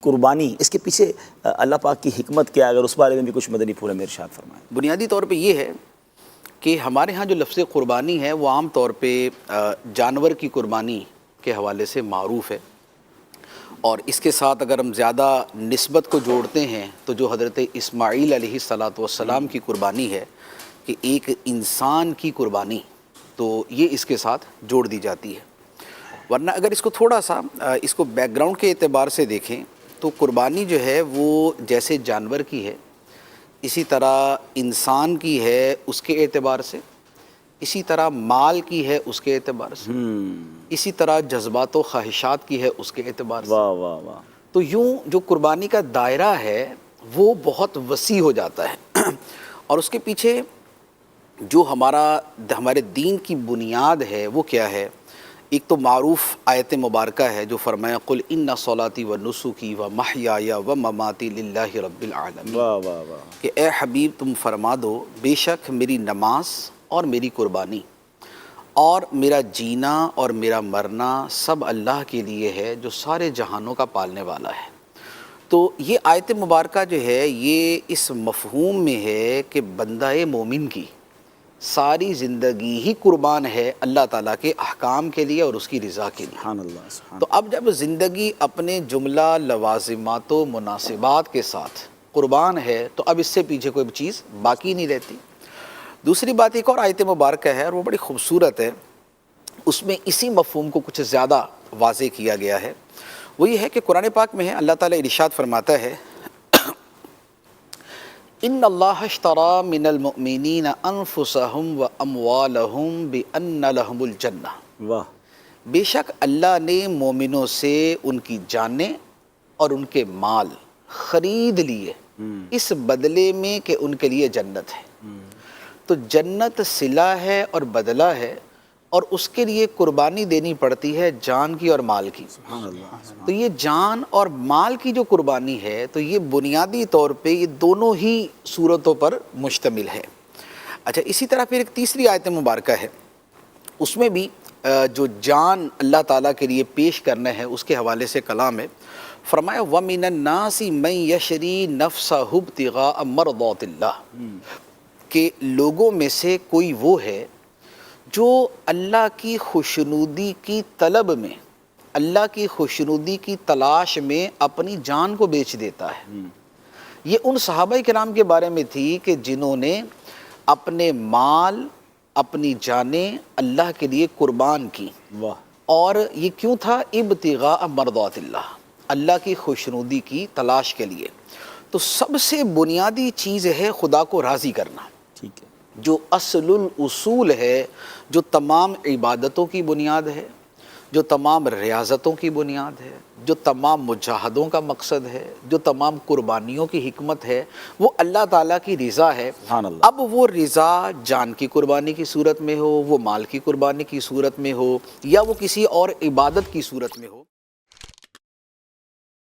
قربانی، اس کے پیچھے اللہ پاک کی حکمت کیا ہے؟ اگر اس بارے میں بھی کچھ مدنی پھول میں ارشاد فرمائیں۔ بنیادی طور پہ یہ ہے کہ ہمارے ہاں جو لفظ قربانی ہے وہ عام طور پہ جانور کی قربانی کے حوالے سے معروف ہے، اور اس کے ساتھ اگر ہم زیادہ نسبت کو جوڑتے ہیں تو جو حضرت اسماعیل علیہ السلام کی قربانی ہے کہ ایک انسان کی قربانی، تو یہ اس کے ساتھ جوڑ دی جاتی ہے۔ ورنہ اگر اس کو تھوڑا سا اس کو بیک گراؤنڈ کے اعتبار سے دیکھیں تو قربانی جو ہے وہ جیسے جانور کی ہے، اسی طرح انسان کی ہے اس کے اعتبار سے، اسی طرح مال کی ہے اس کے اعتبار سے، اسی طرح جذبات و خواہشات کی ہے اس کے اعتبار سے۔ واہ واہ واہ۔ تو یوں جو قربانی کا دائرہ ہے وہ بہت وسیع ہو جاتا ہے، اور اس کے پیچھے جو ہمارے دین کی بنیاد ہے وہ کیا ہے؟ ایک تو معروف آیت مبارکہ ہے جو فرمایا قل ان صلاتی و نسکی و محیای و مماتی للہ رب العالمین، واہ واہ واہ، کہ اے حبیب تم فرما دو بے شک میری نماز اور میری قربانی اور میرا جینا اور میرا مرنا سب اللہ کے لیے ہے جو سارے جہانوں کا پالنے والا ہے۔ تو یہ آیت مبارکہ جو ہے یہ اس مفہوم میں ہے کہ بندہ مومن کی ساری زندگی ہی قربان ہے اللہ تعالیٰ کے احکام کے لیے اور اس کی رضا کے لیے۔ سبحان اللہ سبحان تو اب جب زندگی اپنے جملہ لوازمات و مناسبات کے ساتھ قربان ہے تو اب اس سے پیچھے کوئی چیز باقی نہیں رہتی۔ دوسری بات ایک اور آیت مبارکہ ہے اور وہ بڑی خوبصورت ہے، اس میں اسی مفہوم کو کچھ زیادہ واضح کیا گیا ہے۔ وہ یہ ہے کہ قرآن پاک میں ہے اللہ تعالیٰ ارشاد فرماتا ہے ان اللہ اشتری من المؤمنین انفسهم واموالهم بان لهم الجنہ، واہ، بے شک اللہ نے مومنوں سے ان کی جانیں اور ان کے مال خرید لیے اس بدلے میں کہ ان کے لیے جنت ہے۔ تو جنت صلہ ہے اور بدلہ ہے، اور اس کے لیے قربانی دینی پڑتی ہے جان کی اور مال کی۔ سبحان اللہ۔ تو یہ جان اور مال کی جو قربانی ہے تو یہ بنیادی طور پہ یہ دونوں ہی صورتوں پر مشتمل ہے۔ اچھا، اسی طرح پھر ایک تیسری آیت مبارکہ ہے، اس میں بھی جو جان اللہ تعالیٰ کے لیے پیش کرنا ہے اس کے حوالے سے کلام ہے۔ فرمایا وَمِنَ النَّاسِ مَن يَشْرِي نَفْسَهُ ابْتِغَاءَ مَرْضَاتِ اللَّهِ، کہ لوگوں میں سے کوئی وہ ہے جو اللہ کی خوشنودی کی طلب میں، اللہ کی خوشنودی کی تلاش میں اپنی جان کو بیچ دیتا ہے۔ یہ ان صحابہ کرام کے بارے میں تھی کہ جنہوں نے اپنے مال، اپنی جانیں اللہ کے لیے قربان کی، واہ، اور یہ کیوں تھا؟ ابتغاء مرضات اللہ، اللہ کی خوشنودی کی تلاش کے لیے۔ تو سب سے بنیادی چیز ہے خدا کو راضی کرنا، ٹھیک ہے، جو اصل الاصول ہے، جو تمام عبادتوں کی بنیاد ہے، جو تمام ریاضتوں کی بنیاد ہے، جو تمام مجاہدوں کا مقصد ہے، جو تمام قربانیوں کی حکمت ہے، وہ اللہ تعالیٰ کی رضا ہے۔ سبحان اللہ۔ اب وہ رضا جان کی قربانی کی صورت میں ہو، وہ مال کی قربانی کی صورت میں ہو، یا وہ کسی اور عبادت کی صورت میں ہو۔